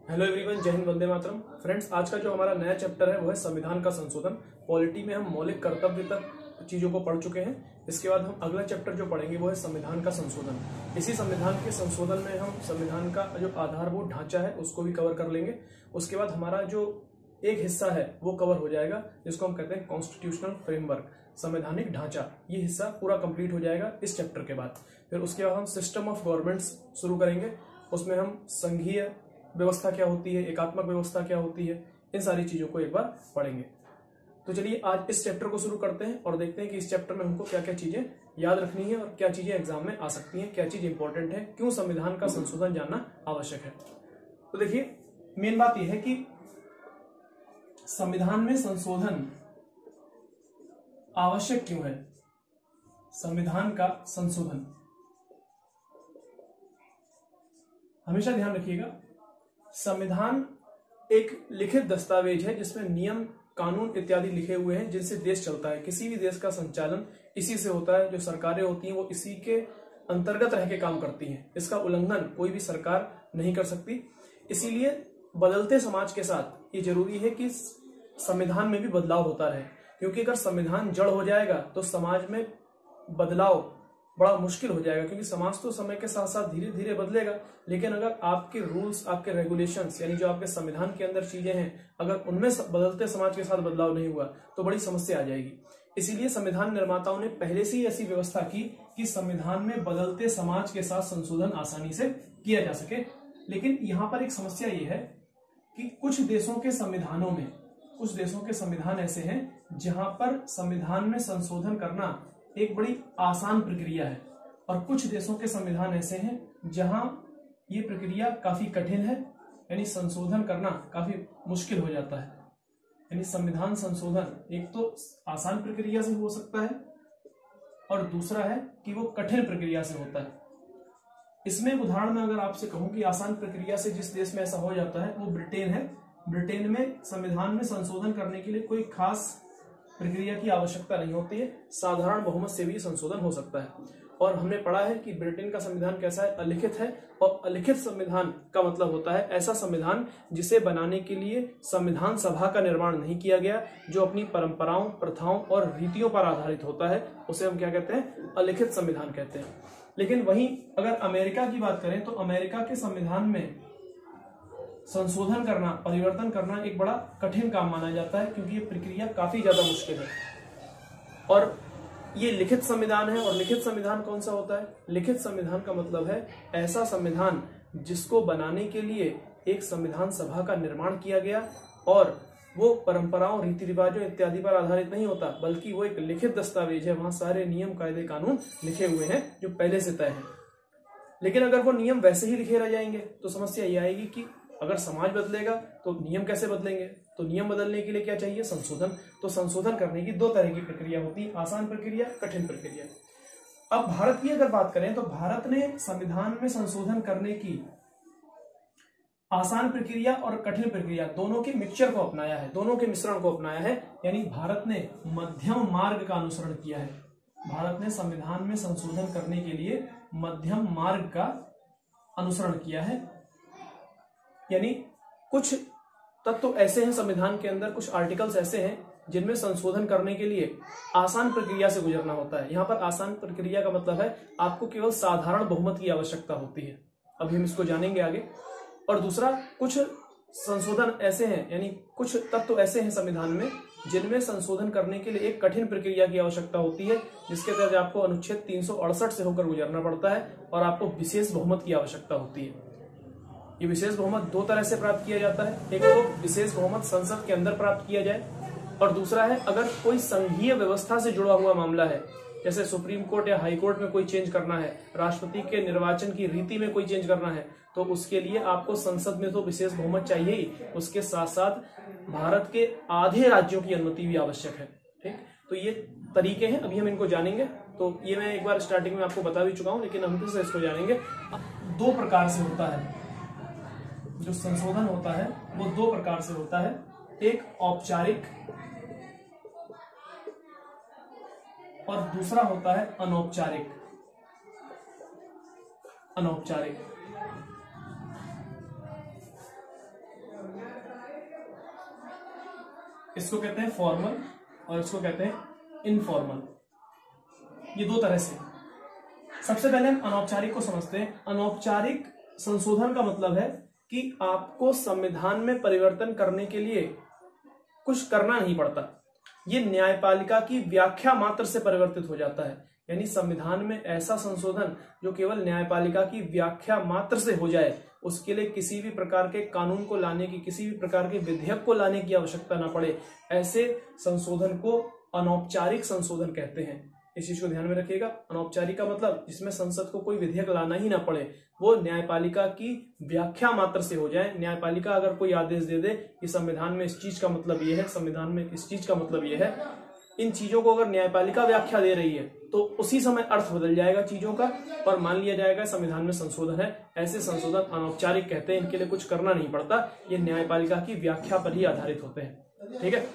Hello everyone, जय Hind, Vande Mataram. Friends, आज का जो हमारा नया चैप्टर है वो है संविधान का संशोधन। पॉलिटी में हम मौलिक कर्तव्य तक चीजों को पढ़ चुके हैं। इसके बाद हम अगला चैप्टर जो पढ़ेंगे वो है संविधान का संशोधन। इसी संविधान के संशोधन में हम संविधान का जो आधारभूत ढांचा है उसको भी कवर कर लेंगे। उसके बाद हमारा जो एक हिस्सा है वो कवर हो जाएगा जिसको हम कहते हैं कॉन्स्टिट्यूशनल फ्रेमवर्क, संवैधानिक ढांचा। ये हिस्सा पूरा कंप्लीट हो जाएगा इस चैप्टर के बाद। फिर उसके बाद हम सिस्टम ऑफ गवर्नमेंट्स शुरू करेंगे। उसमें हम संघीय व्यवस्था क्या होती है, एकात्मक व्यवस्था क्या होती है, इन सारी चीजों को एक बार पढ़ेंगे। तो चलिए आज इस चैप्टर को शुरू करते हैं और देखते हैं कि इस चैप्टर में हमको क्या क्या चीजें याद रखनी है और क्या चीजें एग्जाम में आ सकती हैं, क्या चीज इंपॉर्टेंट है, क्यों संविधान का संशोधन जानना आवश्यक है। तो देखिए, मेन बात यह है कि संविधान में संशोधन आवश्यक क्यों है। संविधान का संशोधन हमेशा ध्यान रखिएगा, संविधान एक लिखित दस्तावेज है जिसमें नियम, कानून इत्यादि लिखे हुए हैं जिनसे देश चलता है। किसी भी देश का संचालन इसी से होता है। जो सरकारें होती हैं वो इसी के अंतर्गत रह के काम करती हैं। इसका उल्लंघन कोई भी सरकार नहीं कर सकती। इसीलिए बदलते समाज के साथ ये जरूरी है कि संविधान में भी बदलाव होता रहे, क्योंकि अगर संविधान जड़ हो जाएगा तो समाज में बदलाव बड़ा मुश्किल हो जाएगा। क्योंकि समाज तो समय के साथ साथ धीरे धीरे बदलेगा, लेकिन अगर आपके रूल्स, आपके रेगुलेशंस, यानी जो आपके संविधान के अंदर चीजें हैं, अगर उनमें बदलते समाज के साथ बदलाव नहीं हुआ तो बड़ी समस्या आ जाएगी। इसीलिए संविधान निर्माताओं ने पहले से ही ऐसी व्यवस्था की कि संविधान में बदलते समाज के साथ संशोधन आसानी से किया जा सके। लेकिन यहाँ पर एक समस्या ये है कि कुछ देशों के संविधानों में, कुछ देशों के संविधान ऐसे हैं जहां पर संविधान में संशोधन करना एक बड़ी आसान प्रक्रिया है, और कुछ देशों के संविधान ऐसे हैं जहां ये प्रक्रिया काफी कठिन है, यानी संशोधन करना काफी मुश्किल हो जाता है। यानी संविधान संशोधन एक तो आसान प्रक्रिया से हो सकता है और दूसरा है कि वो कठिन प्रक्रिया से होता है। इसमें उदाहरण में अगर आपसे कहूं कि आसान प्रक्रिया से जिस देश में ऐसा हो जाता है वो ब्रिटेन है। ब्रिटेन में संविधान में संशोधन करने के लिए कोई खास प्रक्रिया की आवश्यकता नहीं होती है, साधारण बहुमत से भी संशोधन हो सकता है। और हमने पढ़ा है कि ब्रिटेन का संविधान कैसा है, अलिखित है। और अलिखित संविधान का मतलब होता है ऐसा संविधान जिसे बनाने के लिए संविधान सभा का निर्माण नहीं किया गया, जो अपनी परंपराओं, प्रथाओं और रीतियों पर आधारित होता है। उसे हम क्या कहते हैं, अलिखित संविधान कहते हैं। लेकिन वहीं अगर अमेरिका की बात करें तो अमेरिका के संविधान में संशोधन करना, परिवर्तन करना एक बड़ा कठिन काम माना जाता है, क्योंकि ये प्रक्रिया काफी ज्यादा मुश्किल है। और ये लिखित संविधान है। और लिखित संविधान कौन सा होता है? लिखित संविधान का मतलब है ऐसा संविधान जिसको बनाने के लिए एक संविधान सभा का निर्माण किया गया, और वो परंपराओं, रीति रिवाजों इत्यादि पर आधारित नहीं होता, बल्कि वो एक लिखित दस्तावेज है। वहां सारे नियम, कायदे, कानून लिखे हुए हैं जो पहले से तय है। लेकिन अगर वो नियम वैसे ही लिखे रह जाएंगे तो समस्या ये आएगी कि अगर समाज बदलेगा तो नियम कैसे बदलेंगे। तो नियम बदलने के लिए क्या चाहिए? संशोधन। तो संशोधन करने की दो तरह की प्रक्रिया होती है, आसान प्रक्रिया, कठिन प्रक्रिया। अब भारत की अगर बात करें तो भारत ने संविधान में संशोधन करने की आसान प्रक्रिया और कठिन प्रक्रिया दोनों के मिक्सचर को अपनाया है, दोनों के मिश्रण को अपनाया है। यानी भारत ने मध्यम मार्ग का अनुसरण किया है। भारत ने संविधान में संशोधन करने के लिए मध्यम मार्ग का अनुसरण किया है। यानी कुछ तत्व ऐसे हैं संविधान के अंदर, कुछ आर्टिकल्स ऐसे हैं जिनमें संशोधन करने के लिए आसान प्रक्रिया से गुजरना होता है। यहां पर आसान प्रक्रिया का मतलब है आपको केवल साधारण बहुमत की आवश्यकता होती है। अभी हम इसको जानेंगे आगे। और दूसरा, कुछ संशोधन ऐसे हैं, यानी कुछ तत्व ऐसे हैं संविधान में जिनमें संशोधन करने के लिए एक कठिन प्रक्रिया की आवश्यकता होती है, जिसके तहत आपको अनुच्छेद 368 से होकर गुजरना पड़ता है और आपको विशेष बहुमत की आवश्यकता होती है। ये विशेष बहुमत दो तरह से प्राप्त किया जाता है। एक तो विशेष बहुमत संसद के अंदर प्राप्त किया जाए, और दूसरा है अगर कोई संघीय व्यवस्था से जुड़ा हुआ मामला है, जैसे सुप्रीम कोर्ट या हाई कोर्ट में कोई चेंज करना है, राष्ट्रपति के निर्वाचन की रीति में कोई चेंज करना है, तो उसके लिए आपको संसद में तो विशेष बहुमत चाहिए ही, उसके साथ साथ भारत के आधे राज्यों की अनुमति भी आवश्यक है। ठीक, तो ये तरीके हैं, अभी हम इनको जानेंगे। तो ये मैं एक बार स्टार्टिंग में आपको बता भी चुका हूं, लेकिन हम फिर से इसको जानेंगे। दो प्रकार से होता है जो संशोधन होता है, वो दो प्रकार से होता है। एक औपचारिक और दूसरा होता है अनौपचारिक। अनौपचारिक इसको कहते हैं फॉर्मल और इसको कहते हैं इनफॉर्मल, ये दो तरह से। सबसे पहले हम अनौपचारिक को समझते हैं। अनौपचारिक संशोधन का मतलब है कि आपको संविधान में परिवर्तन करने के लिए कुछ करना नहीं पड़ता, ये न्यायपालिका की व्याख्या मात्र से परिवर्तित हो जाता है। यानी संविधान में ऐसा संशोधन जो केवल न्यायपालिका की व्याख्या मात्र से हो जाए, उसके लिए किसी भी प्रकार के कानून को लाने की, किसी भी प्रकार के विधेयक को लाने की आवश्यकता न पड़े, ऐसे संशोधन को अनौपचारिक संशोधन कहते हैं। इस चीज को ध्यान में रखिएगा। अनौपचारिक का मतलब जिसमें संसद को कोई विधेयक लाना ही ना पड़े, वो न्यायपालिका की व्याख्या मात्र से हो जाए। न्यायपालिका अगर कोई आदेश दे दे कि संविधान में इस चीज का मतलब ये है, संविधान में इस चीज का मतलब ये है, इन चीजों को अगर न्यायपालिका व्याख्या दे रही है तो उसी समय अर्थ बदल जाएगा चीजों का और मान लिया जाएगा संविधान में संशोधन है। ऐसे संशोधन अनौपचारिक कहते हैं, इनके लिए कुछ करना नहीं पड़ता, ये न्यायपालिका की व्याख्या पर ही आधारित होते हैं। ठीक है,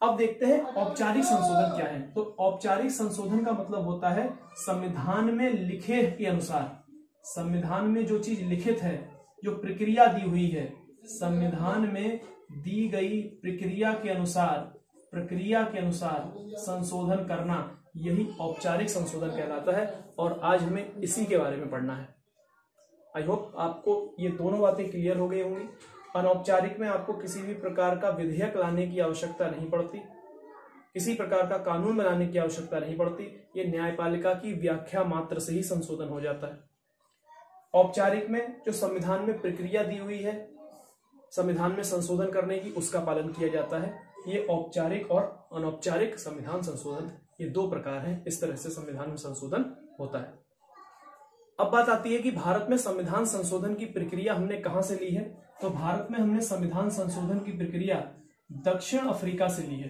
अब देखते हैं औपचारिक संशोधन क्या है। तो औपचारिक संशोधन का मतलब होता है संविधान में लिखे के अनुसार, संविधान में जो चीज लिखित है, जो प्रक्रिया दी हुई है, संविधान में दी गई प्रक्रिया के अनुसार संशोधन करना, यही औपचारिक संशोधन कहलाता है। और आज हमें इसी के बारे में पढ़ना है। आई होप आपको ये दोनों बातें क्लियर हो गई होंगी। अनौपचारिक में आपको किसी भी प्रकार का विधेयक लाने की आवश्यकता नहीं पड़ती, किसी प्रकार का कानून बनाने की आवश्यकता नहीं पड़ती, ये न्यायपालिका की व्याख्या मात्र से ही संशोधन हो जाता है। औपचारिक में जो संविधान में प्रक्रिया दी हुई है संविधान में संशोधन करने की, उसका पालन किया जाता है। ये औपचारिक और अनौपचारिक संविधान संशोधन, ये दो प्रकार हैं। इस तरह से संविधान में संशोधन होता है। अब बात आती है कि भारत में संविधान संशोधन की प्रक्रिया हमने कहां से ली है। तो भारत में हमने संविधान संशोधन की प्रक्रिया दक्षिण अफ्रीका से ली है।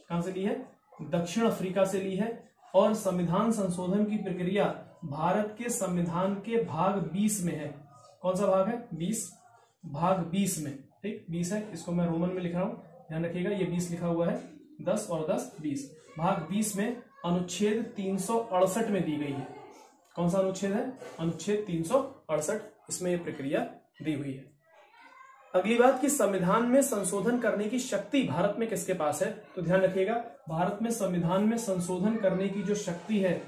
कहां से ली है? दक्षिण अफ्रीका से ली है। और संविधान संशोधन की प्रक्रिया भारत के संविधान के भाग 20 में है। कौन सा भाग है? 20, भाग 20 में। ठीक, 20 है, इसको मैं रोमन में लिख रहा हूं, ध्यान रखिएगा। ये 20 लिखा हुआ है, 10 और 10 20। भाग 20 में अनुच्छेद 368 में दी गई है। कौन सा अनुच्छेद है? अनुच्छेद 368, इसमें यह प्रक्रिया दी हुई है। अगली बात कि संविधान में संशोधन करने की शक्ति भारत में किसके पास है? तो ध्यान रखिएगा, भारत में संविधान में संशोधन करने की जो शक्ति है,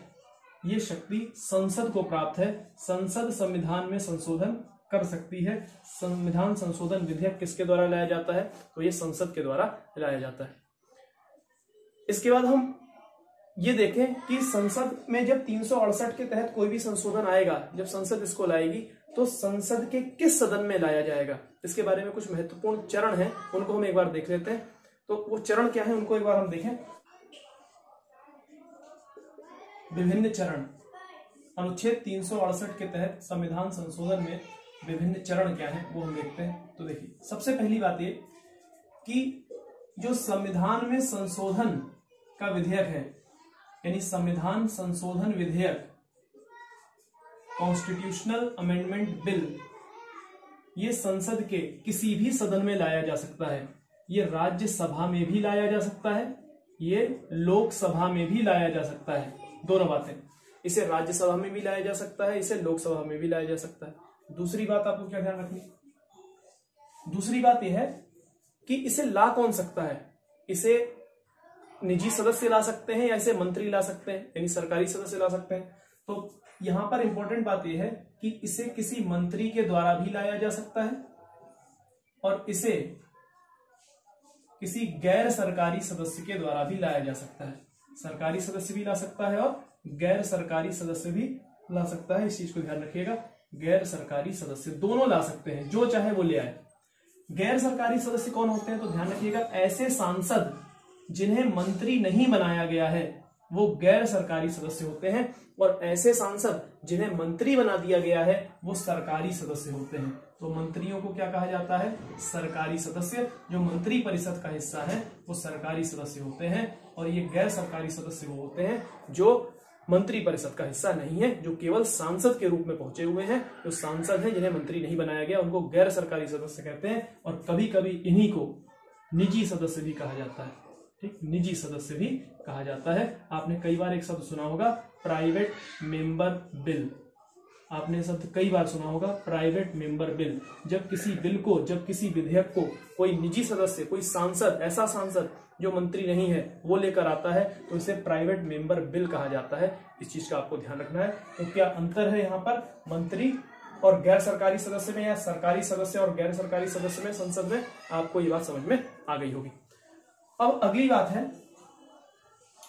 ये शक्ति संसद को प्राप्त है। संसद संविधान में संशोधन कर सकती है। संविधान संशोधन विधेयक किसके द्वारा लाया जाता है? तो ये संसद के द्वारा लाया जाता है। इसके बाद हम ये देखें कि संसद में जब 368 के तहत कोई भी संशोधन आएगा, जब संसद इसको लाएगी, तो संसद के किस सदन में लाया जाएगा, इसके बारे में कुछ महत्वपूर्ण चरण हैं, उनको हम एक बार देख लेते हैं। तो वो चरण क्या है, उनको एक बार हम देखें। विभिन्न चरण, अनुच्छेद 368 के तहत संविधान संशोधन में विभिन्न चरण क्या है, वो हम देखते हैं। तो देखिए, सबसे पहली बात ये कि जो संविधान में संशोधन का विधेयक है, यानी संविधान संशोधन विधेयक, कॉन्स्टिट्यूशनल अमेंडमेंट बिल, ये संसद के किसी भी सदन में लाया जा सकता है। ये राज्यसभा में भी लाया जा सकता है, ये लोकसभा में भी लाया जा सकता है। दोनों बातें, इसे राज्यसभा में भी लाया जा सकता है, इसे लोकसभा में भी लाया जा सकता है। दूसरी बात आपको क्या ध्यान रखनी, दूसरी बात यह है कि इसे ला कौन सकता है। इसे निजी सदस्य ला सकते हैं या इसे मंत्री ला सकते हैं, यानी सरकारी सदस्य ला सकते हैं। तो यहां पर इंपॉर्टेंट बात यह है कि इसे किसी मंत्री के द्वारा भी लाया जा सकता है और इसे किसी गैर सरकारी सदस्य के द्वारा भी लाया जा सकता है। सरकारी सदस्य भी ला सकता है और गैर सरकारी सदस्य भी ला सकता है। इस चीज को ध्यान रखिएगा, गैर सरकारी सदस्य दोनों ला सकते हैं, जो चाहे वो ले आए। गैर सरकारी सदस्य कौन होते हैं? तो ध्यान रखिएगा, ऐसे सांसद जिन्हें मंत्री नहीं बनाया गया है, वो गैर सरकारी सदस्य होते हैं, और ऐसे सांसद जिन्हें मंत्री बना दिया गया है, वो सरकारी सदस्य होते हैं। तो मंत्रियों को क्या कहा जाता है? सरकारी सदस्य। जो मंत्री परिषद का हिस्सा है वो सरकारी सदस्य होते हैं, और ये गैर सरकारी सदस्य वो होते हैं जो मंत्री परिषद का हिस्सा नहीं है, जो केवल सांसद के रूप में पहुंचे हुए हैं। जो सांसद हैं जिन्हें मंत्री नहीं बनाया गया, उनको गैर सरकारी सदस्य कहते हैं, और कभी कभी इन्हीं को निजी सदस्य भी कहा जाता है। ठीक, निजी सदस्य भी कहा जाता है। आपने कई बार एक शब्द सुना होगा, प्राइवेट मेंबर बिल। आपने शब्द कई बार सुना होगा, प्राइवेट मेंबर बिल। जब किसी बिल को, जब किसी विधेयक को कोई निजी सदस्य, कोई सांसद, ऐसा सांसद जो मंत्री नहीं है, वो लेकर आता है तो इसे प्राइवेट मेंबर बिल कहा जाता है। इस चीज का आपको ध्यान रखना है। तो क्या अंतर है यहाँ पर मंत्री और गैर सरकारी सदस्य में, या सरकारी सदस्य और गैर सरकारी सदस्य में संसद में? आपको ये बात समझ में आ गई होगी। अब अगली बात है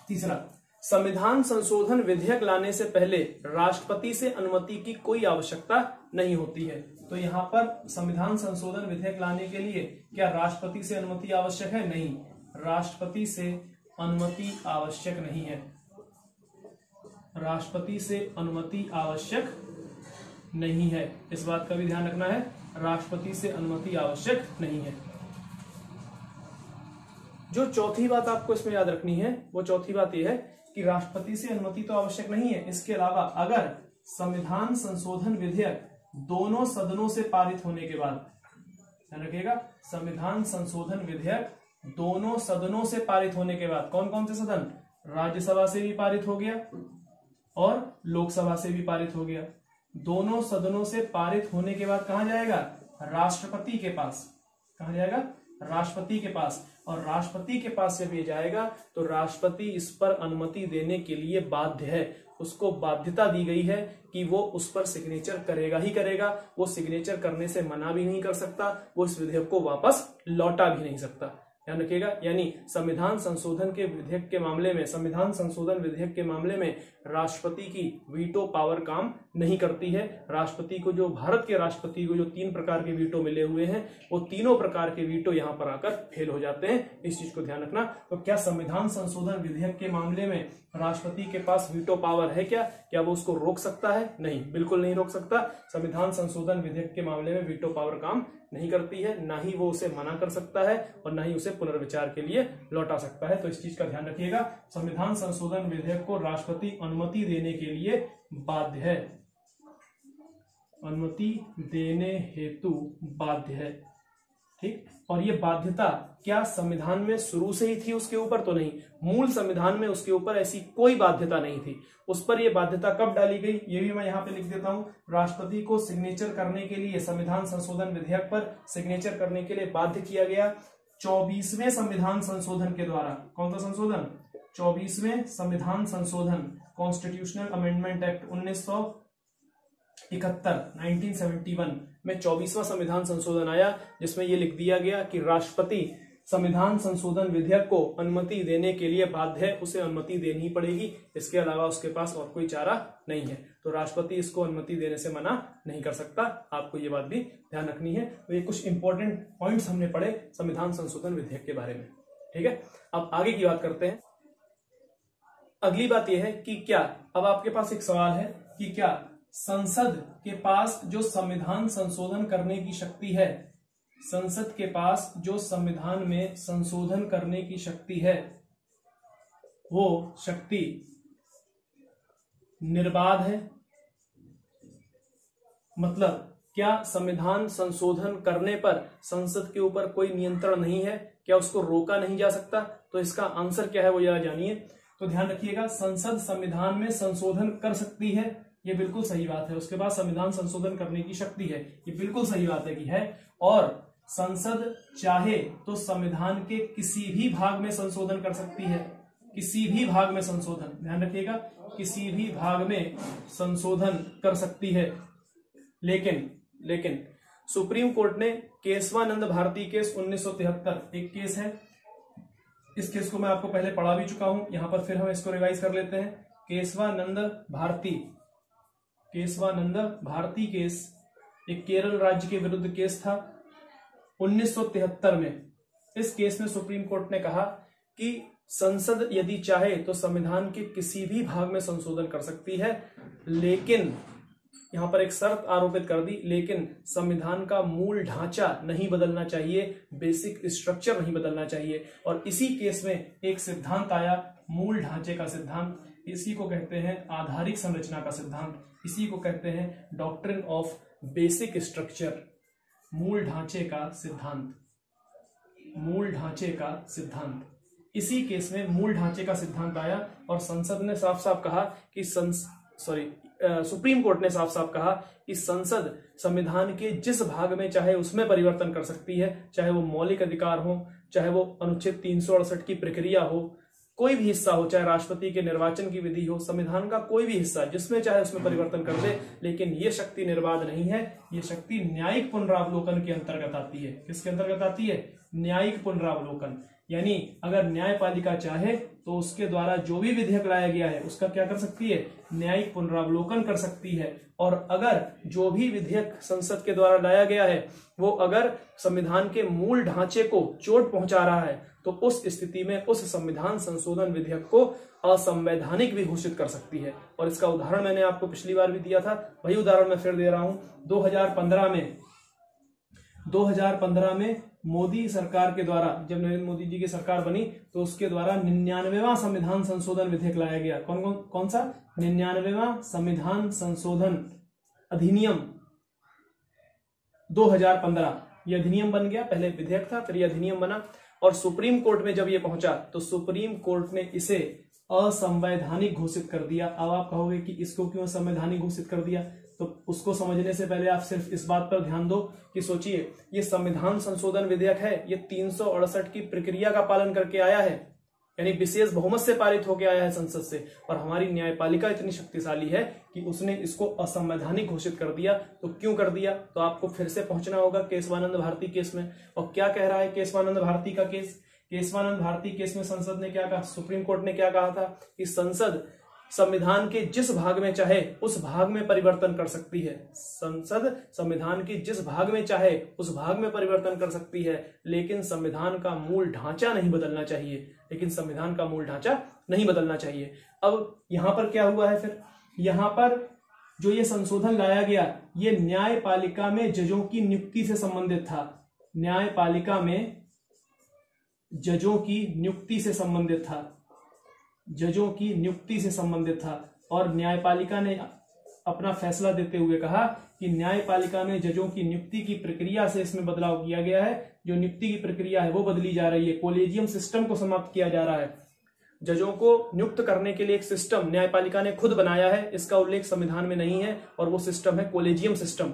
तीसरा, संविधान संशोधन विधेयक लाने से पहले राष्ट्रपति से अनुमति की कोई आवश्यकता नहीं होती है। तो यहाँ पर संविधान संशोधन विधेयक लाने के लिए क्या राष्ट्रपति से अनुमति आवश्यक है? नहीं, राष्ट्रपति से अनुमति आवश्यक नहीं है। राष्ट्रपति से अनुमति आवश्यक नहीं है, इस बात का भी ध्यान रखना है। राष्ट्रपति से अनुमति आवश्यक नहीं है। जो चौथी बात आपको इसमें याद रखनी है, वो चौथी बात यह है कि राष्ट्रपति से अनुमति तो आवश्यक नहीं है, इसके अलावा अगर संविधान संशोधन विधेयक दोनों सदनों से पारित होने के बाद, ध्यान रखिएगा, संविधान संशोधन विधेयक दोनों सदनों से पारित होने के बाद, कौन कौन से सदन? राज्यसभा से भी पारित हो गया और लोकसभा से भी पारित हो गया। दोनों सदनों से पारित होने के बाद कहां जाएगा? राष्ट्रपति के पास। कहां जाएगा? राष्ट्रपति के पास। और राष्ट्रपति के पास जब ये जाएगा तो राष्ट्रपति इस पर अनुमति देने के लिए बाध्य है। उसको बाध्यता दी गई है कि वो उस पर सिग्नेचर करेगा ही करेगा। वो सिग्नेचर करने से मना भी नहीं कर सकता, वो इस विधेयक को वापस लौटा भी नहीं सकता। ध्यान रखिएगा, यानी संविधान संशोधन के विधेयक के मामले में, संविधान संशोधन विधेयक के मामले में राष्ट्रपति की वीटो पावर काम नहीं करती है। राष्ट्रपति को, जो भारत के राष्ट्रपति को जो 3 प्रकार के वीटो मिले हुए हैं, वो तीनों प्रकार के वीटो यहां पर आकर फेल हो जाते हैं। इस चीज को ध्यान रखना। तो क्या संविधान संशोधन विधेयक के मामले में राष्ट्रपति के पास वीटो पावर है? क्या वो उसको रोक सकता है? नहीं, बिल्कुल नहीं रोक सकता। संविधान संशोधन विधेयक के मामले में वीटो पावर काम नहीं करती है, ना ही वो उसे मना कर सकता है और ना ही उसे पुनर्विचार के लिए लौटा सकता है। तो इस चीज का ध्यान रखिएगा। संविधान संशोधन विधेयक को राष्ट्रपति अनुमति देने के लिए बाध्य है, अनुमति देने हेतु बाध्य है। ठीक, और ये बाध्यता क्या संविधान में शुरू से ही थी उसके ऊपर? तो नहीं, मूल संविधान में उसके ऊपर ऐसी कोई बाध्यता नहीं थी। उस पर यह बाध्यता कब डाली गई, ये भी मैं यहां पे लिख देता हूं। राष्ट्रपति को सिग्नेचर करने के लिए, संविधान संशोधन विधेयक पर सिग्नेचर करने के लिए बाध्य किया गया 24वें संविधान संशोधन के द्वारा। कौन सा संशोधन? 24वें संविधान संशोधन, कॉन्स्टिट्यूशनल अमेंडमेंट एक्ट 1971 में 24वां संविधान संशोधन आया, जिसमें यह लिख दिया गया कि राष्ट्रपति संविधान संशोधन विधेयक को अनुमति देने के लिए बाध्य है, उसे अनुमति देनी ही पड़ेगी। इसके अलावा उसके पास और कोई चारा नहीं है। तो राष्ट्रपति इसको अनुमति देने से मना नहीं कर सकता। आपको ये बात भी ध्यान रखनी है। तो ये कुछ इंपॉर्टेंट पॉइंट्स हमने पढ़े संविधान संशोधन विधेयक के बारे में। ठीक है, अब आगे की बात करते हैं। अगली बात यह है कि क्या, अब आपके पास एक सवाल है कि क्या संसद के पास जो संविधान संशोधन करने की शक्ति है, संसद के पास जो संविधान में संशोधन करने की शक्ति है, वो शक्ति निर्बाध है? मतलब क्या संविधान संशोधन करने पर संसद के ऊपर कोई नियंत्रण नहीं है? क्या उसको रोका नहीं जा सकता? तो इसका आंसर क्या है वो जरा जानिए। तो ध्यान रखिएगा, संसद संविधान में संशोधन कर सकती है, ये बिल्कुल सही बात है। उसके बाद संविधान संशोधन करने की शक्ति है, ये बिल्कुल सही बात है कि है। और संसद चाहे तो संविधान के किसी भी भाग में संशोधन कर सकती है, किसी भी भाग में संशोधन, ध्यान रखिएगा, किसी भी भाग में संशोधन कर सकती है। लेकिन सुप्रीम कोर्ट ने केशवानंद भारती केस 1973 एक केस है, इस केस को मैं आपको पहले पढ़ा भी चुका हूं, यहां पर फिर हम इसको रिवाइज कर लेते हैं। केशवानंद भारती केस एक केरल राज्य के विरुद्ध केस था 1973 में। इस केस में सुप्रीम कोर्ट ने कहा कि संसद यदि चाहे तो संविधान के किसी भी भाग में संशोधन कर सकती है, लेकिन यहां पर एक शर्त आरोपित कर दी, लेकिन संविधान का मूल ढांचा नहीं बदलना चाहिए, बेसिक स्ट्रक्चर नहीं बदलना चाहिए। और इसी केस में एक सिद्धांत आया, मूल ढांचे का सिद्धांत। इसी को कहते हैं आधारिक संरचना का सिद्धांत, इसी को कहते हैं डॉक्ट्रिन ऑफ बेसिक स्ट्रक्चर, मूल ढांचे का सिद्धांत, मूल ढांचे का सिद्धांत। इसी केस में मूल ढांचे का सिद्धांत आया और संसद ने साफ साफ कहा कि सुप्रीम कोर्ट ने साफ साफ कहा कि संसद संविधान के जिस भाग में चाहे उसमें परिवर्तन कर सकती है, चाहे वो मौलिक अधिकार हो, चाहे वो अनुच्छेद 368 की प्रक्रिया हो, कोई भी हिस्सा हो, चाहे राष्ट्रपति के निर्वाचन की विधि हो, संविधान का कोई भी हिस्सा जिसमें चाहे उसमें परिवर्तन कर दे। लेकिन ये शक्ति निर्बाध नहीं है, ये शक्ति न्यायिक पुनरावलोकन के अंतर्गत आती है। किसके अंतर्गत आती है? न्यायिक पुनरावलोकन। यानी अगर न्यायपालिका चाहे तो उसके द्वारा जो भी विधेयक लाया गया है उसका क्या कर सकती है? न्यायिक पुनरावलोकन कर सकती है। और अगर जो भी विधेयक संसद के द्वारा लाया गया है वो अगर संविधान के मूल ढांचे को चोट पहुंचा रहा है तो उस स्थिति में उस संविधान संशोधन विधेयक को असंवैधानिक भी घोषित कर सकती है। और इसका उदाहरण मैंने आपको पिछली बार भी दिया था, वही उदाहरण मैं फिर दे रहा हूं। 2015 में मोदी सरकार के द्वारा, जब नरेंद्र मोदी जी की सरकार बनी तो उसके द्वारा 99वां संविधान संशोधन विधेयक लाया गया। कौन सा? 99वां संविधान संशोधन अधिनियम 2015। यह अधिनियम बन गया, पहले विधेयक था फिर यह अधिनियम बना। और सुप्रीम कोर्ट में जब यह पहुंचा तो सुप्रीम कोर्ट ने इसे असंवैधानिक घोषित कर दिया। अब आप कहोगे कि इसको क्यों असंवैधानिक घोषित कर दिया? तो उसको समझने से पहले आप सिर्फ इस बात पर ध्यान दो कि सोचिए, ये संविधान संशोधन विधेयक है, ये 368 की प्रक्रिया का पालन करके आया है, यानी विशेष बहुमत से पारित होकर आया है संसद से। और हमारी न्यायपालिका इतनी शक्तिशाली है कि उसने इसको असंवैधानिक घोषित कर दिया। तो क्यों कर दिया? तो आपको फिर से पहुंचना होगा केशवानंद भारती केस में। और क्या कह रहा है केशवानंद भारती का केस? केशवानंद भारती केस में संसद ने क्या कहा, सुप्रीम कोर्ट ने क्या कहा था कि संसद संविधान के जिस भाग में चाहे उस भाग में परिवर्तन कर सकती है। संसद संविधान के जिस भाग में चाहे उस भाग में परिवर्तन कर सकती है, लेकिन संविधान का मूल ढांचा नहीं बदलना चाहिए। लेकिन संविधान का मूल ढांचा नहीं बदलना चाहिए। अब यहां पर क्या हुआ है फिर? यहां पर जो ये संशोधन लाया गया ये न्यायपालिका में जजों की नियुक्ति से संबंधित था। न्यायपालिका में जजों की नियुक्ति से संबंधित था, जजों की नियुक्ति से संबंधित था। और न्यायपालिका ने अपना फैसला देते हुए कहा कि न्यायपालिका में जजों की नियुक्ति की प्रक्रिया से इसमें बदलाव किया गया है। जो नियुक्ति की प्रक्रिया है वो बदली जा रही है, कोलेजियम सिस्टम को समाप्त किया जा रहा है। जजों को नियुक्त करने के लिए एक सिस्टम न्यायपालिका ने खुद बनाया है, इसका उल्लेख संविधान में नहीं है, और वो सिस्टम है कोलेजियम सिस्टम।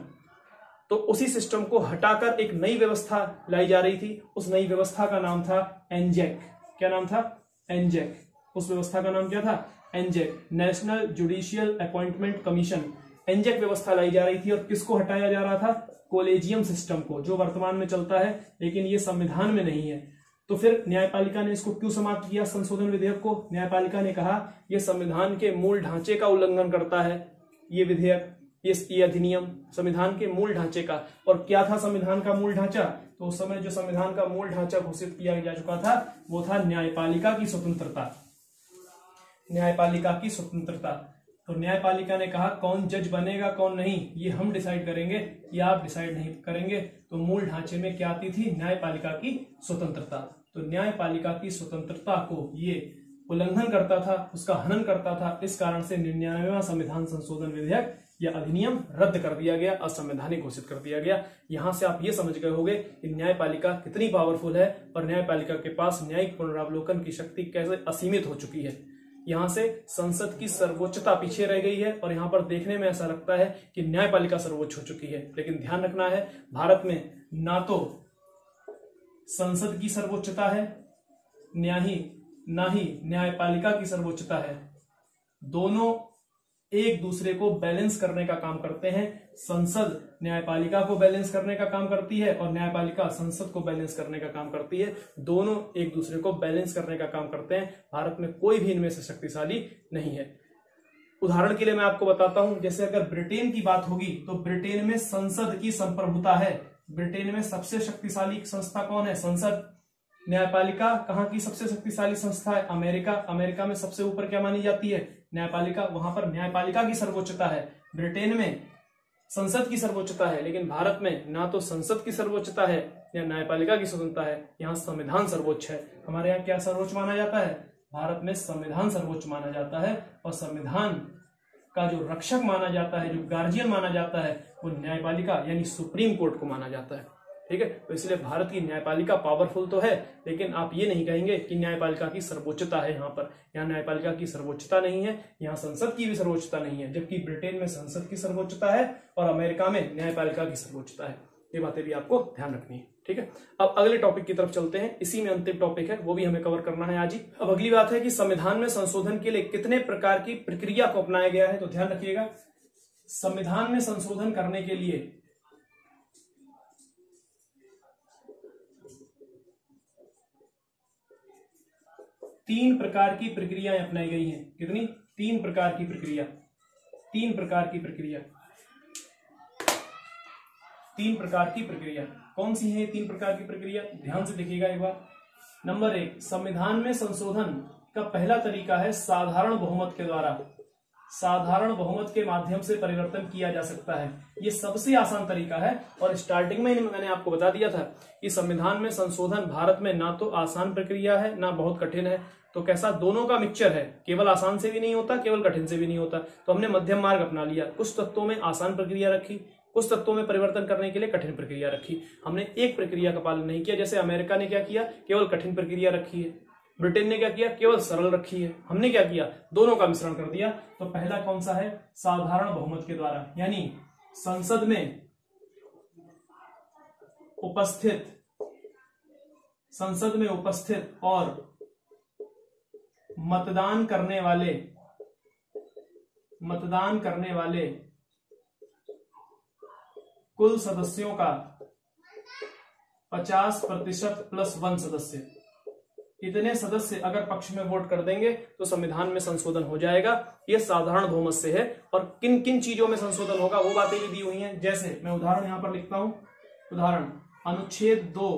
तो उसी सिस्टम को हटाकर एक नई व्यवस्था लाई जा रही थी। उस नई व्यवस्था का नाम था एनजेक। क्या नाम था? एनजेक। उस व्यवस्था का नाम क्या था? एनजेक, नेशनल जुडिशियल अपॉइंटमेंट कमीशन। एनजेक व्यवस्था लाई जा रही थी। और किसको हटाया जा रहा था? कोलेजियम सिस्टम को, जो वर्तमान में चलता है लेकिन ये संविधान में नहीं है। तो फिर न्यायपालिका ने इसको क्यों समाप्त किया संशोधन विधेयक को? न्यायपालिका ने कहा यह संविधान के मूल ढांचे का उल्लंघन करता है, ये विधेयक, ये अधिनियम संविधान के मूल ढांचे का। और क्या था संविधान का मूल ढांचा? तो उस समय जो संविधान का मूल ढांचा घोषित किया जा चुका था वो था न्यायपालिका की स्वतंत्रता। न्यायपालिका की स्वतंत्रता। तो न्यायपालिका ने कहा कौन जज बनेगा कौन नहीं ये हम डिसाइड करेंगे, ये आप डिसाइड नहीं करेंगे। तो मूल ढांचे में क्या आती थी? न्यायपालिका की स्वतंत्रता। तो न्यायपालिका की स्वतंत्रता को ये उल्लंघन करता था, उसका हनन करता था। इस कारण से 99वां संविधान संशोधन विधेयक या अधिनियम रद्द कर दिया गया, असंवैधानिक घोषित कर दिया गया। यहां से आप ये समझ गए होंगे कि न्यायपालिका कितनी पावरफुल है और न्यायपालिका के पास न्यायिक पुनरावलोकन की शक्ति कैसे असीमित हो चुकी है। यहां से संसद की सर्वोच्चता पीछे रह गई है और यहां पर देखने में ऐसा लगता है कि न्यायपालिका सर्वोच्च हो चुकी है। लेकिन ध्यान रखना है, भारत में ना तो संसद की सर्वोच्चता है ना ही न्यायपालिका की सर्वोच्चता है। दोनों एक दूसरे को बैलेंस करने का काम करते हैं। संसद न्यायपालिका को बैलेंस करने का काम करती है और न्यायपालिका संसद को बैलेंस करने का काम करती है। दोनों एक दूसरे को बैलेंस करने का काम करते हैं। भारत में कोई भी इनमें से शक्तिशाली नहीं है। उदाहरण के लिए मैं आपको बताता हूं, जैसे अगर ब्रिटेन की बात होगी तो ब्रिटेन में संसद की संप्रभुता है। ब्रिटेन में सबसे शक्तिशाली संस्था कौन है? संसद। न्यायपालिका कहाँ की सबसे शक्तिशाली संस्था है? अमेरिका। अमेरिका में सबसे ऊपर क्या मानी जाती है? न्यायपालिका। वहां पर न्यायपालिका की सर्वोच्चता है। ब्रिटेन में संसद की सर्वोच्चता है, लेकिन भारत में ना तो संसद की सर्वोच्चता है या न्यायपालिका की स्वतंत्रता है। यहाँ संविधान सर्वोच्च है। हमारे यहाँ क्या सर्वोच्च माना जाता है? भारत में संविधान सर्वोच्च माना जाता है। और संविधान का जो रक्षक माना जाता है, जो गार्जियन माना जाता है, वो न्यायपालिका यानी सुप्रीम कोर्ट को माना जाता है। ठीक है। तो इसलिए भारत की न्यायपालिका पावरफुल तो है, लेकिन आप ये नहीं कहेंगे कि न्यायपालिका की सर्वोच्चता है यहाँ पर। यहाँ न्यायपालिका की सर्वोच्चता नहीं है, यहाँ संसद की भी सर्वोच्चता नहीं है, जबकि ब्रिटेन में संसद की सर्वोच्चता है और अमेरिका में न्यायपालिका की सर्वोच्चता है। ये बातें भी आपको ध्यान रखनी है, ठीक है। अब अगले टॉपिक की तरफ चलते हैं, इसी में अंतिम टॉपिक है, वो भी हमें कवर करना है आज ही। अब अगली बात है कि संविधान में संशोधन के लिए कितने प्रकार की प्रक्रिया को अपनाया गया है। तो ध्यान रखिएगा, संविधान में संशोधन करने के लिए 3 प्रकार की प्रक्रियाएं अपनाई गई हैं। कितनी? 3 प्रकार की प्रक्रिया, 3 प्रकार की प्रक्रिया, 3 प्रकार की प्रक्रिया। कौन सी है 3 प्रकार की प्रक्रिया? ध्यान से देखिएगा एक बार। नंबर 1, संविधान में संशोधन का पहला तरीका है साधारण बहुमत के द्वारा। साधारण बहुमत के माध्यम से परिवर्तन किया जा सकता है, ये सबसे आसान तरीका है। और स्टार्टिंग में मैंने आपको बता दिया था कि संविधान में संशोधन भारत में ना तो आसान प्रक्रिया है ना बहुत कठिन है। तो कैसा? दोनों का मिक्सचर है, केवल आसान से भी नहीं होता, केवल कठिन से भी नहीं होता। तो हमने मध्यम मार्ग अपना लिया, कुछ तत्वों में आसान प्रक्रिया रखी, कुछ तत्वों में परिवर्तन करने के लिए कठिन प्रक्रिया रखी। हमने एक प्रक्रिया का पालन नहीं किया, जैसे अमेरिका ने क्या किया, केवल कठिन प्रक्रिया रखी है। ब्रिटेन ने क्या किया, केवल सरल रखी है। हमने क्या किया, दोनों का मिश्रण कर दिया। तो पहला कौन सा है? साधारण बहुमत के द्वारा, यानी संसद में उपस्थित और मतदान करने वाले कुल सदस्यों का 50% प्लस 1 सदस्य, इतने सदस्य अगर पक्ष में वोट कर देंगे तो संविधान में संशोधन हो जाएगा। यह साधारण बहुमत से है। और किन किन चीजों में संशोधन होगा वो बातें भी दी हुई हैं। जैसे मैं उदाहरण यहां पर लिखता हूं, उदाहरण अनुच्छेद 2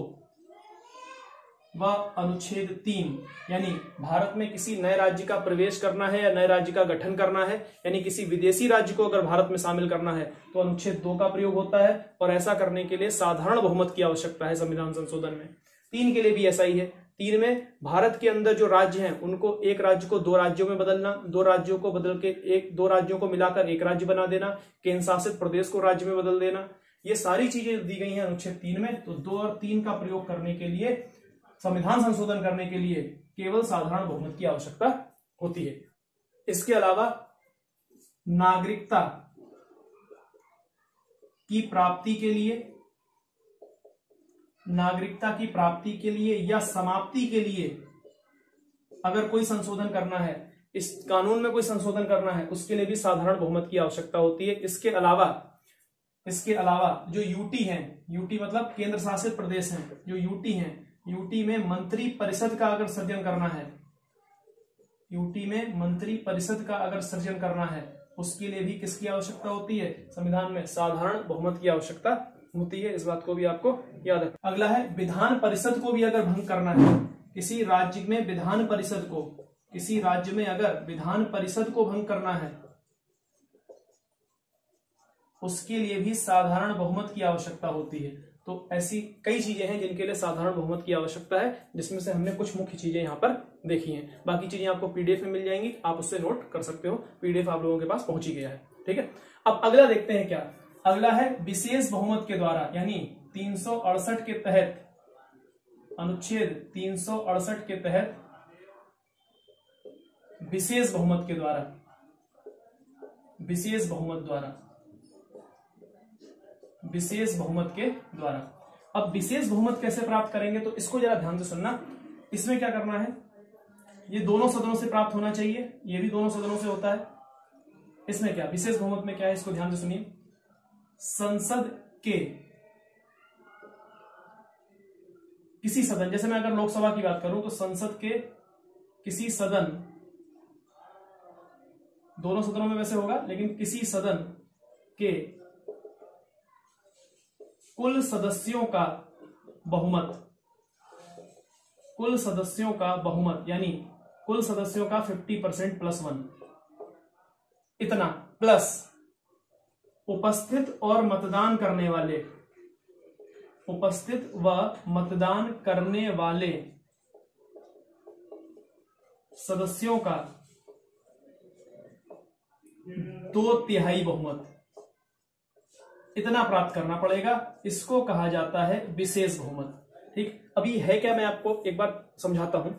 व अनुच्छेद 3, यानी भारत में किसी नए राज्य का प्रवेश करना है या नए राज्य का गठन करना है, यानी किसी विदेशी राज्य को अगर भारत में शामिल करना है तो अनुच्छेद 2 का प्रयोग होता है। और ऐसा करने के लिए साधारण बहुमत की आवश्यकता है संविधान संशोधन में। 3 के लिए भी ऐसा ही है। 3 में भारत के अंदर जो राज्य हैं उनको, एक राज्य को 2 राज्यों में बदलना, 2 राज्यों को बदल के 2 राज्यों को मिलाकर एक राज्य बना देना, केंद्र शासित प्रदेश को राज्य में बदल देना, ये सारी चीजें दी गई हैं अनुच्छेद 3 में। तो 2 और 3 का प्रयोग करने के लिए, संविधान संशोधन करने के लिए केवल साधारण बहुमत की आवश्यकता होती है। इसके अलावा नागरिकता की प्राप्ति के लिए या समाप्ति के लिए अगर कोई संशोधन करना है, इस कानून में कोई संशोधन करना है, उसके लिए भी साधारण बहुमत की आवश्यकता होती है। इसके अलावा जो यूटी हैं, यूटी मतलब केंद्र शासित प्रदेश हैं, जो यूटी हैं, यूटी में मंत्री परिषद का अगर सृजन करना है, यूटी में मंत्री परिषद का अगर सृजन करना है, उसके लिए भी किसकी आवश्यकता होती है? संविधान में साधारण बहुमत की आवश्यकता होती है। इस बात को भी आपको याद रखना। अगला है विधान परिषद को भी अगर भंग करना है, किसी राज्य में विधान परिषद को भंग करना है, उसके लिए भी साधारण बहुमत की आवश्यकता होती है। तो ऐसी कई चीजें हैं जिनके लिए साधारण बहुमत की आवश्यकता है, जिसमें से हमने कुछ मुख्य चीजें यहाँ पर देखी हैं। बाकी चीजें आपको पीडीएफ में मिल जाएंगी, आप उससे नोट कर सकते हो। पीडीएफ आप लोगों के पास पहुंच ही गया है, ठीक है। अब अगला देखते हैं क्या। अगला है विशेष बहुमत के द्वारा, यानी 368 के तहत, अनुच्छेद 368 के तहत विशेष बहुमत के द्वारा, विशेष बहुमत के द्वारा। अब विशेष बहुमत कैसे प्राप्त करेंगे, तो इसको जरा ध्यान से सुनना। इसमें क्या करना है, ये दोनों सदनों से प्राप्त होना चाहिए, ये भी दोनों सदनों से होता है। इसमें क्या विशेष बहुमत में क्या है, इसको ध्यान से सुनिए। संसद के किसी सदन, जैसे मैं अगर लोकसभा की बात करूं तो संसद के किसी सदन, दोनों सदनों में वैसे होगा, लेकिन किसी सदन के कुल सदस्यों का बहुमत, यानी कुल सदस्यों का 50% प्लस 1, इतना प्लस उपस्थित व मतदान करने वाले सदस्यों का 2/3 बहुमत, इतना प्राप्त करना पड़ेगा, इसको कहा जाता है विशेष बहुमत। ठीक, अभी है क्या, मैं आपको एक बार समझाता हूं।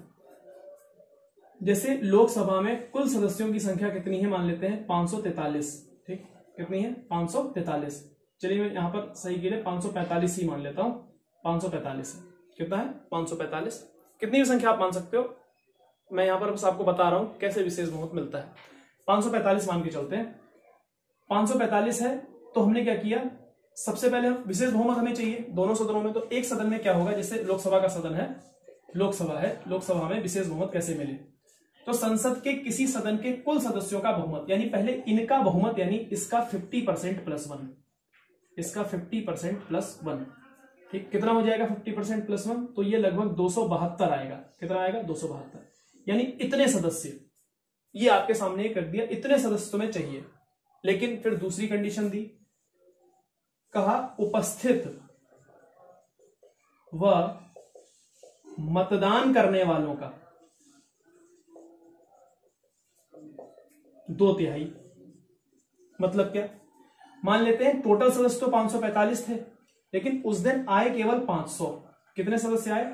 जैसे लोकसभा में कुल सदस्यों की संख्या कितनी है, मान लेते हैं 543। ठीक, कितनी है, 543। चलिए मैं यहां पर सही के लिए 545 ही मान लेता हूं। 545 कितना है, 545। कितनी भी संख्या आप मान सकते हो, मैं यहां पर बस आपको बता रहा हूं कैसे विशेष बहुमत मिलता है। 545 मान के चलते हैं। 545 है तो हमने क्या किया, सबसे पहले विशेष बहुमत हमें चाहिए दोनों सदनों में। तो एक सदन में क्या होगा, जैसे लोकसभा का सदन है, लोकसभा में विशेष बहुमत कैसे मिले, तो संसद के किसी सदन के कुल सदस्यों का बहुमत, यानी पहले इनका बहुमत, यानी इसका 50% प्लस 1, इसका 50% प्लस 1। ठीक, कितना हो जाएगा 50% प्लस 1, तो ये लगभग 272 आएगा। कितना आएगा, 272, यानी इतने सदस्य, ये आपके सामने कर दिया, इतने सदस्य तुम्हें चाहिए। लेकिन फिर दूसरी कंडीशन दी, कहा उपस्थित व मतदान करने वालों का 2/3। मतलब क्या, मान लेते हैं टोटल सदस्य तो 545 थे, लेकिन उस दिन आए केवल 500। कितने सदस्य आए,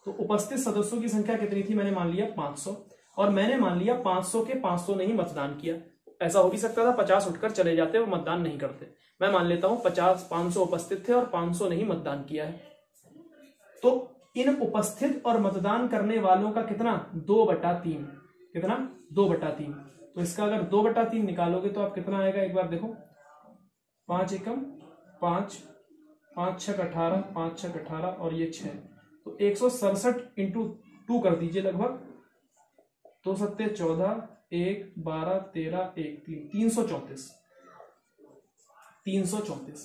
तो उपस्थित सदस्यों की संख्या कितनी थी, मैंने मान लिया 500, और मैंने मान लिया 500 के 500 ने ही मतदान किया। ऐसा हो भी सकता था 50 उठकर चले जाते और मतदान नहीं करते। मैं मान लेता हूं 500 उपस्थित थे और 500 ने ही मतदान किया है। तो इन उपस्थित और मतदान करने वालों का कितना, 2/3। कितना, 2/3। तो इसका अगर 2/3 निकालोगे तो आप कितना आएगा, एक बार देखो, 5 एकम 5, 5 छक 18, 5 छक 18 और ये 6, तो 167 इंटू 2 कर दीजिए, लगभग 2 सत्ते 14, 1 12 13 1 3, 334। 334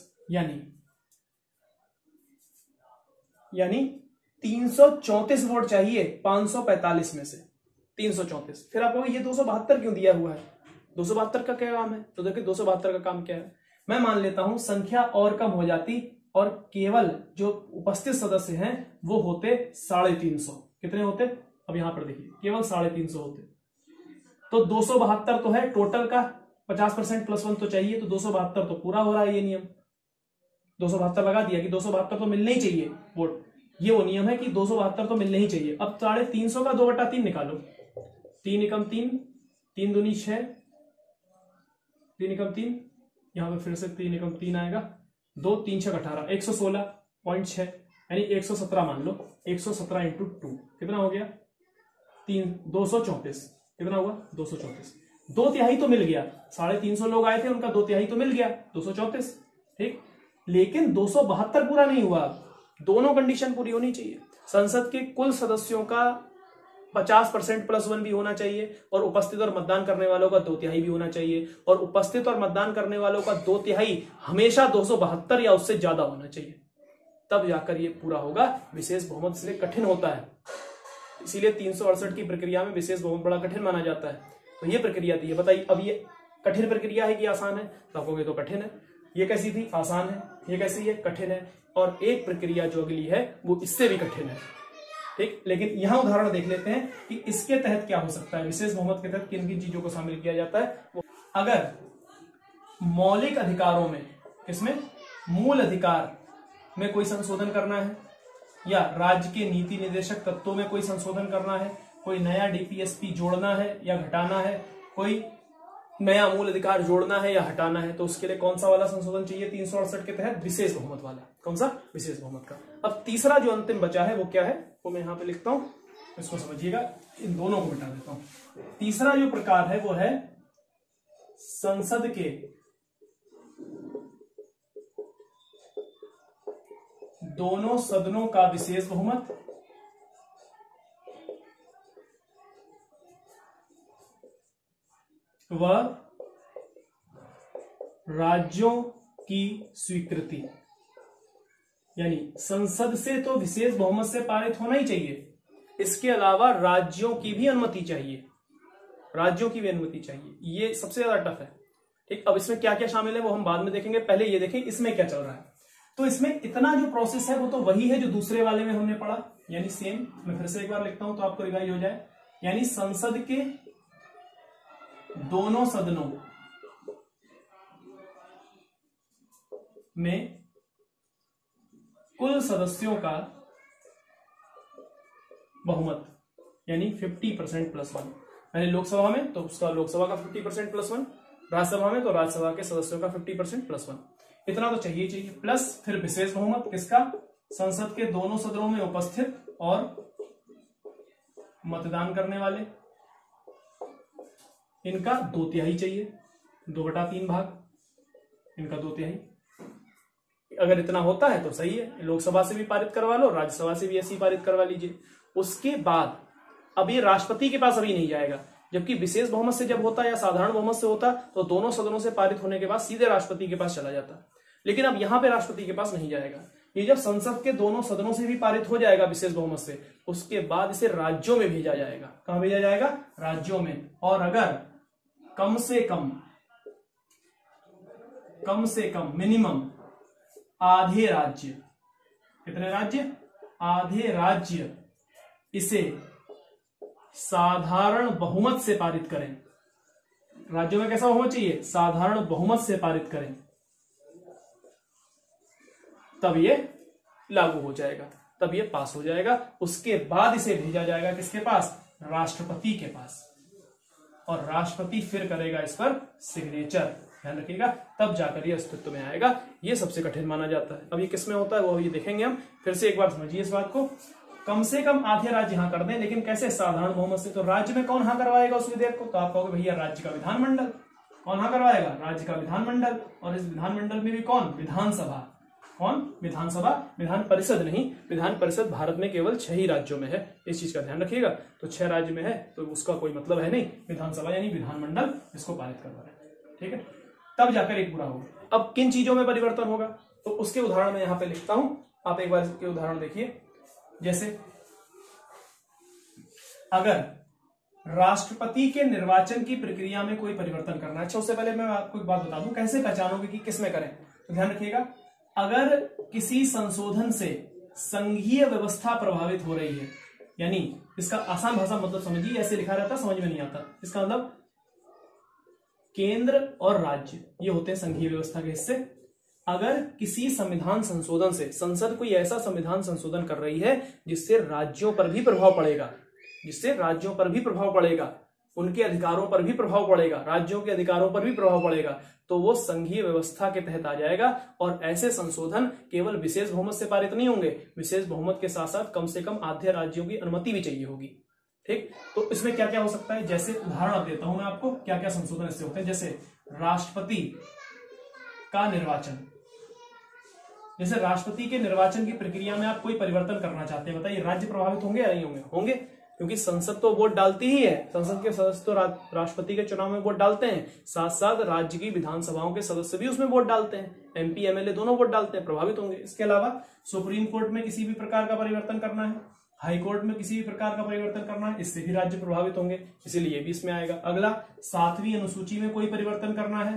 यानी 334 वोट चाहिए 545 में से, 334। फिर आप कहोगे ये 272 क्यों दिया हुआ है, 272 का क्या काम है, तो देखिए 272 का काम क्या है। मैं मान लेता हूं संख्या और कम हो जाती और केवल जो उपस्थित सदस्य हैं वो होते 350। कितने होते, अब यहां पर देखिए केवल 350 होते, तो 272 तो है टोटल का, 50% प्लस 1 तो चाहिए, तो 272 तो पूरा हो रहा है ये नियम। 272 लगा दिया कि 272 तो मिलने ही चाहिए वोट, ये वो नियम है कि 272 तो मिलने ही चाहिए। अब 350 का 2/3 निकालो, 3 एकम 3, 3 दूनी 6, 3 एकम 3, यहां पे फिर से 3 एकम 3 आएगा, 2 3 6 18, 116.6, यानी 117 मान लो, 117 इंटू 2 कितना हो गया, 234। कितना हुआ, 234। 2/3 तो मिल गया, 350 लोग आए थे, उनका 2/3 तो मिल गया, 234। ठीक, लेकिन 272 पूरा नहीं हुआ, दोनों कंडीशन पूरी होनी चाहिए। संसद के कुल सदस्यों का 50% प्लस 1 भी होना चाहिए, और उपस्थित और मतदान करने वालों का 2/3 भी होना चाहिए, और उपस्थित और मतदान करने वालों का 2/3 हमेशा 272 या उससे ज्यादा होना चाहिए, तब जाकर ये पूरा होगा विशेष बहुमत। इसलिए कठिन होता है, इसीलिए 368 की प्रक्रिया में विशेष बहुमत बड़ा कठिन माना जाता है। तो ये प्रक्रिया थी, बताइए अब ये कठिन प्रक्रिया है कि आसान है, तो आप कहोगे तो कठिन है। ये कैसी थी, आसान है। ये कैसी है, कठिन है। और एक प्रक्रिया जो अगली है वो इससे भी कठिन है। ठीक, लेकिन यहां उदाहरण देख लेते हैं कि इसके तहत क्या हो सकता है, विशेष बहुमत के तहत किन किन चीजों को शामिल किया जाता है। अगर मौलिक अधिकारों में, इसमें मूल अधिकार में कोई संशोधन करना है, या राज्य के नीति निर्देशक तत्वों में कोई संशोधन करना है, कोई नया डीपीएसपी जोड़ना है या घटाना है, कोई नया मूल अधिकार जोड़ना है या हटाना है, तो उसके लिए कौन सा वाला संशोधन चाहिए, 368 के तहत विशेष बहुमत वाला। कौन सा, विशेष बहुमत का। अब तीसरा जो अंतिम बचा है वो क्या है, वो मैं यहां पे लिखता हूं, इसको समझिएगा, इन दोनों को मिटा देता हूं। तीसरा जो प्रकार है वो है संसद के दोनों सदनों का विशेष बहुमत व राज्यों की स्वीकृति। यानी संसद से तो विशेष बहुमत से पारित होना ही चाहिए, इसके अलावा राज्यों की भी अनुमति चाहिए, राज्यों की भी अनुमति चाहिए। ये सबसे ज्यादा टफ है। ठीक, अब इसमें क्या क्या शामिल है वो हम बाद में देखेंगे, पहले ये देखें इसमें क्या चल रहा है। तो इसमें इतना जो प्रोसेस है वो तो वही है जो दूसरे वाले में हमने पढ़ा, यानी सेम। मैं फिर से एक बार लिखता हूं तो आपको रिवाइज हो जाए। यानी संसद के दोनों सदनों में कुल सदस्यों का बहुमत यानी 50% + 1। पहले लोकसभा में तो उसका लोकसभा का 50% + 1, राज्यसभा में तो राज्यसभा के सदस्यों का 50% + 1। इतना तो चाहिए प्लस फिर विशेष बहुमत किसका, संसद के दोनों सदनों में उपस्थित और मतदान करने वाले, इनका 2/3 चाहिए, 2/3 भाग, इनका 2/3। अगर इतना होता है तो सही है, लोकसभा से भी पारित करवा लो, राज्यसभा से भी ऐसे ही पारित करवा लीजिए। उसके बाद अब ये राष्ट्रपति के पास अभी नहीं जाएगा, जबकि विशेष बहुमत से जब होता या साधारण बहुमत से होता तो दोनों सदनों से पारित होने के बाद सीधे राष्ट्रपति के पास चला जाता, लेकिन अब यहां पे राष्ट्रपति के पास नहीं जाएगा। ये जब संसद के दोनों सदनों से भी पारित हो जाएगा विशेष बहुमत से, उसके बाद इसे राज्यों में भेजा जाएगा। कहां भेजा जाएगा, राज्यों में। और अगर कम से कम मिनिमम आधे राज्य, कितने राज्य, आधे राज्य इसे साधारण बहुमत से पारित करें, राज्यों में कैसा बहुमत चाहिए, साधारण बहुमत से पारित करें, तब ये लागू हो जाएगा, तब ये पास हो जाएगा। उसके बाद इसे भेजा जाएगा किसके पास, राष्ट्रपति के पास, और राष्ट्रपति फिर करेगा इस पर सिग्नेचर, ध्यान रखिएगा, तब जाकर ये अस्तित्व में आएगा। ये सबसे कठिन माना जाता है। अब ये किसमें होता है वो ये देखेंगे हम। फिर से एक बार समझिए इस बात को, कम से कम आधे राज्य हाँ कर दें, लेकिन कैसे, साधारण बहुमत से। तो राज्य में कौन हाँ करवाएगा उस विधेयक को, तो आप कहोगे भैया राज्य का विधानमंडल। कौन हाँ करवाएगा, राज्य का विधानमंडल। और इस विधानमंडल में भी कौन, विधानसभा। कौन, विधानसभा, विधान परिषद नहीं। विधान परिषद भारत में केवल 6 ही राज्यों में है, इस चीज का ध्यान रखिएगा। तो 6 राज्य में है तो उसका कोई मतलब है नहीं, विधानसभा यानी विधानमंडल इसको पारित करवा रहे हैं, ठीक है। तब जाकर एक पूरा होगा। अब किन चीजों में परिवर्तन होगा, तो उसके उदाहरण मैं यहां पे लिखता हूं, आप एक बार इसके उदाहरण देखिए। जैसे अगर राष्ट्रपति के निर्वाचन की प्रक्रिया में कोई परिवर्तन करना है, अच्छा उससे पहले मैं आपको एक बात बता दूं, कैसे पहचानोगे कि किस में करें। तो ध्यान रखिएगा, अगर किसी संशोधन से संघीय व्यवस्था प्रभावित हो रही है, यानी इसका आसान भाषा मतलब समझिए, ऐसे लिखा रहता समझ में नहीं आता, इसका मतलब केंद्र और राज्य ये होते हैं संघीय व्यवस्था के हिस्से। अगर किसी संविधान संशोधन से संसद कोई ऐसा संविधान संशोधन कर रही है जिससे राज्यों पर भी प्रभाव पड़ेगा, जिससे राज्यों पर भी प्रभाव पड़ेगा, उनके अधिकारों पर भी प्रभाव पड़ेगा, राज्यों के अधिकारों पर भी प्रभाव पड़ेगा, तो वो संघीय व्यवस्था के तहत आ जाएगा। और ऐसे संशोधन केवल विशेष बहुमत से पारित नहीं होंगे, विशेष बहुमत के साथ साथ कम से कम आधे राज्यों की अनुमति भी चाहिए होगी, ठीक। तो इसमें क्या क्या हो सकता है, जैसे उदाहरण अब देता हूं मैं आपको, क्या क्या संशोधन इससे होते हैं। जैसे राष्ट्रपति का निर्वाचन, जैसे राष्ट्रपति के निर्वाचन की प्रक्रिया में आप कोई परिवर्तन करना चाहते हैं, बताइए राज्य प्रभावित होंगे या नहीं होंगे, होंगे, क्योंकि संसद तो वोट डालती ही है, संसद के सदस्य तो राष्ट्रपति के चुनाव में वोट डालते हैं, साथ साथ राज्य की विधानसभाओं के सदस्य भी उसमें वोट डालते हैं, एमपी एमएलए दोनों वोट डालते हैं, प्रभावित होंगे। इसके अलावा सुप्रीम कोर्ट में किसी भी प्रकार का परिवर्तन करना है, हाई कोर्ट में किसी भी प्रकार का परिवर्तन करना है, इससे भी राज्य प्रभावित होंगे, इसीलिए भी इसमें आएगा। अगला 7वीं अनुसूची में कोई परिवर्तन करना है,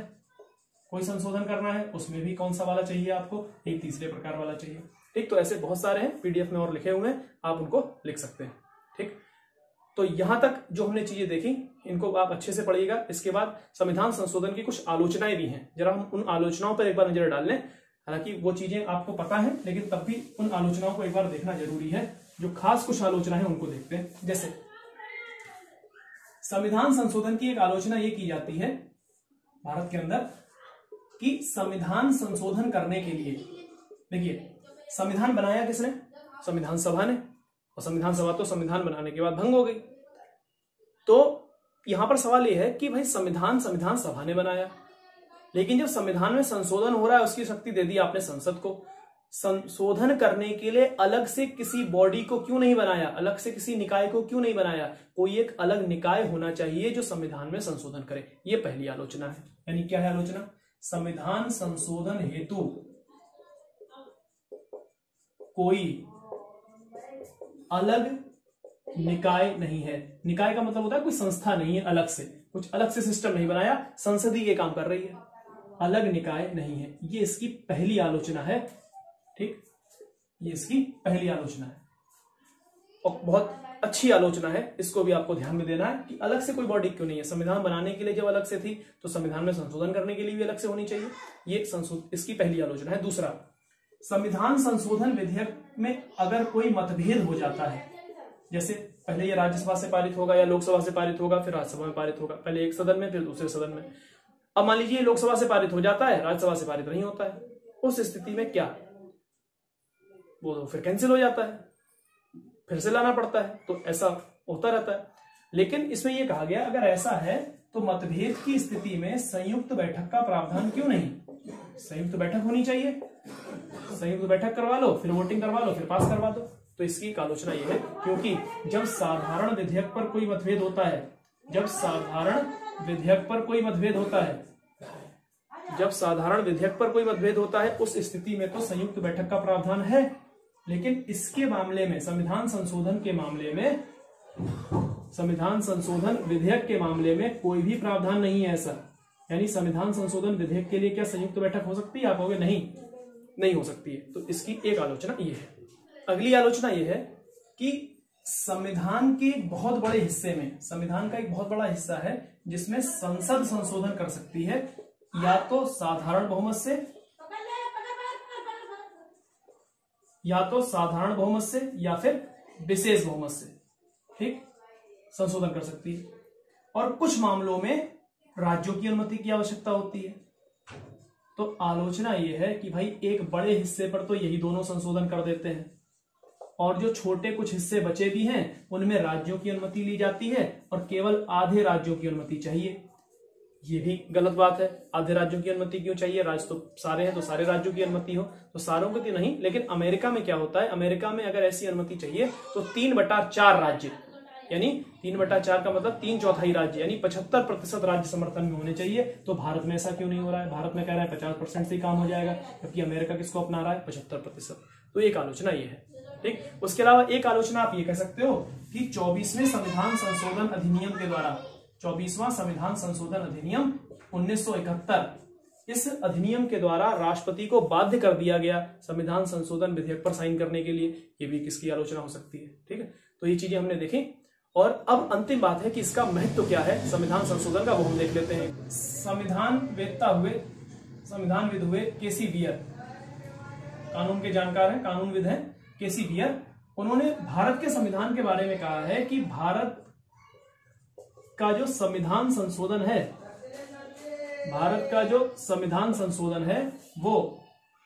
कोई संशोधन करना है, उसमें भी कौन सा वाला चाहिए आपको, एक तीसरे प्रकार वाला चाहिए, ठीक। तो ऐसे बहुत सारे हैं, पीडीएफ में और लिखे हुए हैं, आप उनको लिख सकते हैं, ठीक। तो यहां तक जो हमने चीजें देखी इनको आप अच्छे से पढ़िएगा। इसके बाद संविधान संशोधन की कुछ आलोचनाएं भी हैं, जरा हम उन आलोचनाओं पर एक बार नजर डाल लें। हालांकि वो चीजें आपको पता है, लेकिन तब भी उन आलोचनाओं को एक बार देखना जरूरी है। जो खास कुछ आलोचना है उनको देखते हैं। जैसे संविधान संशोधन की एक आलोचना ये की जाती है भारत के अंदर कि संविधान संशोधन करने के लिए, देखिए संविधान बनाया किसने, संविधान सभा ने, और संविधान सभा तो संविधान बनाने के बाद भंग हो गई। तो यहां पर सवाल यह है कि भाई संविधान सभा ने बनाया, लेकिन जब संविधान में संशोधन हो रहा है उसकी शक्ति दे दी आपने संसद को, संशोधन करने के लिए अलग से किसी बॉडी को क्यों नहीं बनाया, अलग से किसी निकाय को क्यों नहीं बनाया, कोई एक अलग निकाय होना चाहिए जो संविधान में संशोधन करे। ये पहली आलोचना है। यानी क्या है आलोचना, संविधान संशोधन हेतु कोई अलग निकाय नहीं है। निकाय का मतलब होता है कोई संस्था नहीं है, अलग से कुछ अलग से सिस्टम नहीं बनाया, संसद ही ये काम कर रही है, अलग निकाय नहीं है। ये इसकी पहली आलोचना है, ठीक, ये इसकी पहली आलोचना है। और बहुत अच्छी आलोचना है, इसको भी आपको ध्यान में देना है कि अलग से कोई बॉडी क्यों नहीं है। संविधान बनाने के लिए जब अलग से थी तो संविधान में संशोधन करने के लिए भी अलग से होनी चाहिए। ये इसकी पहली आलोचना है। दूसरा, संविधान संशोधन विधेयक में अगर कोई मतभेद हो जाता है, जैसे पहले ये राज्यसभा से पारित होगा या लोकसभा से पारित होगा, फिर राज्यसभा में पारित होगा, पहले एक सदन में फिर दूसरे सदन में। अब मान लीजिए लोकसभा से पारित हो जाता है, राज्यसभा से पारित नहीं होता है, उस स्थिति में क्या, वो तो फिर कैंसिल हो जाता है, फिर से लाना पड़ता है। तो ऐसा होता रहता है। लेकिन इसमें यह कहा गया अगर ऐसा है तो मतभेद की स्थिति में संयुक्त बैठक का प्रावधान क्यों नहीं। संयुक्त बैठक होनी चाहिए, संयुक्त बैठक करवा लो, फिर वोटिंग करवा लो, फिर पास करवा दो। तो इसकी एक आलोचना यह है क्योंकि जब साधारण विधेयक पर कोई मतभेद होता है, जब साधारण विधेयक पर कोई मतभेद होता है, जब साधारण विधेयक पर कोई मतभेद होता है, उस स्थिति में तो संयुक्त बैठक का प्रावधान है। लेकिन इसके मामले में, संविधान संशोधन के मामले में, संविधान संशोधन विधेयक के मामले में कोई भी प्रावधान नहीं है ऐसा। यानी संविधान संशोधन विधेयक के लिए क्या संयुक्त बैठक हो सकती है? आप कहोगे नहीं हो सकती है। तो इसकी एक आलोचना ये है। अगली आलोचना ये है कि संविधान के एक बहुत बड़े हिस्से में, संविधान का एक बहुत बड़ा हिस्सा है जिसमें संसद संशोधन कर सकती है, या तो साधारण बहुमत से, या तो साधारण बहुमत से या फिर विशेष बहुमत से, ठीक, संशोधन कर सकती है। और कुछ मामलों में राज्यों की अनुमति की आवश्यकता होती है। तो आलोचना यह है कि भाई एक बड़े हिस्से पर तो यही दोनों संशोधन कर देते हैं, और जो छोटे कुछ हिस्से बचे भी हैं उनमें राज्यों की अनुमति ली जाती है और केवल आधे राज्यों की अनुमति चाहिए। ये भी गलत बात है। आधे राज्यों की अनुमति क्यों चाहिए? राज्य तो सारे हैं, तो सारे राज्यों की अनुमति हो, तो सारों की नहीं। लेकिन अमेरिका में क्या होता है, अमेरिका में अगर ऐसी अनुमति चाहिए तो 3/4 राज्य, यानी 3/4 का मतलब 3/4 राज्य, यानी 75% राज्य समर्थन में होने चाहिए। तो भारत में ऐसा क्यों नहीं हो रहा है? भारत में कह रहा है 50% से ही काम हो जाएगा, जबकि अमेरिका किसको अपना रहा है? 75%। तो एक आलोचना ये है, ठीक। उसके अलावा एक आलोचना आप ये कह सकते हो कि 24वें संविधान संशोधन अधिनियम के द्वारा, 24वां संविधान संशोधन अधिनियम 1971, इस अधिनियम के द्वारा राष्ट्रपति को बाध्य कर दिया गया संविधान संशोधन विधेयक पर साइन करने के लिए। ये भी किसकी आलोचना हो सकती है, ठीक है। तो ये चीजें हमने देखी। और अब अंतिम बात है कि इसका महत्व क्या है संविधान संशोधन का, वो हम देख लेते हैं। संविधानविद हुए केसी बियर, कानून के जानकार हैं, कानूनविद हैं केसी बियर। उन्होंने भारत के संविधान के बारे में कहा है कि भारत का जो संविधान संशोधन है, भारत का जो संविधान संशोधन है वो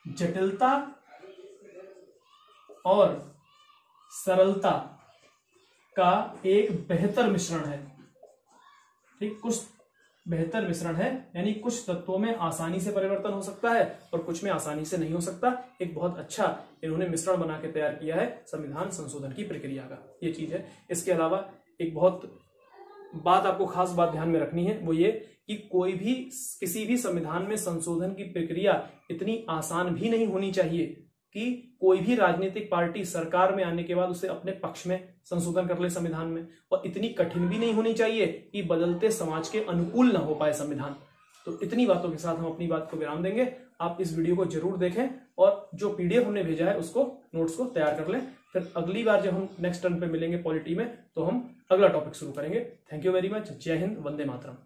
जटिलता और सरलता का एक बेहतर मिश्रण है, ठीक। कुछ बेहतर मिश्रण है, यानी कुछ तत्वों में आसानी से परिवर्तन हो सकता है और कुछ में आसानी से नहीं हो सकता। एक बहुत अच्छा इन्होंने मिश्रण बना के तैयार किया है संविधान संशोधन की प्रक्रिया का, ये चीज है। इसके अलावा एक बहुत बात, आपको खास बात ध्यान में रखनी है, वो ये कि कोई भी किसी भी संविधान में संशोधन की प्रक्रिया इतनी आसान भी नहीं होनी चाहिए कि कोई भी राजनीतिक पार्टी सरकार में आने के बाद उसे अपने पक्ष में संशोधन कर ले संविधान में, और इतनी कठिन भी नहीं होनी चाहिए कि बदलते समाज के अनुकूल ना हो पाए संविधान। तो इतनी बातों के साथ हम अपनी बात को विराम देंगे। आप इस वीडियो को जरूर देखें और जो पीडीएफ हमने भेजा है उसको, नोट्स को तैयार कर लें। फिर अगली बार जब हम नेक्स्ट टर्न पे मिलेंगे पॉलिटी में, तो हम अगला टॉपिक शुरू करेंगे। Thank you very much. जय हिंद, वंदे मातरम।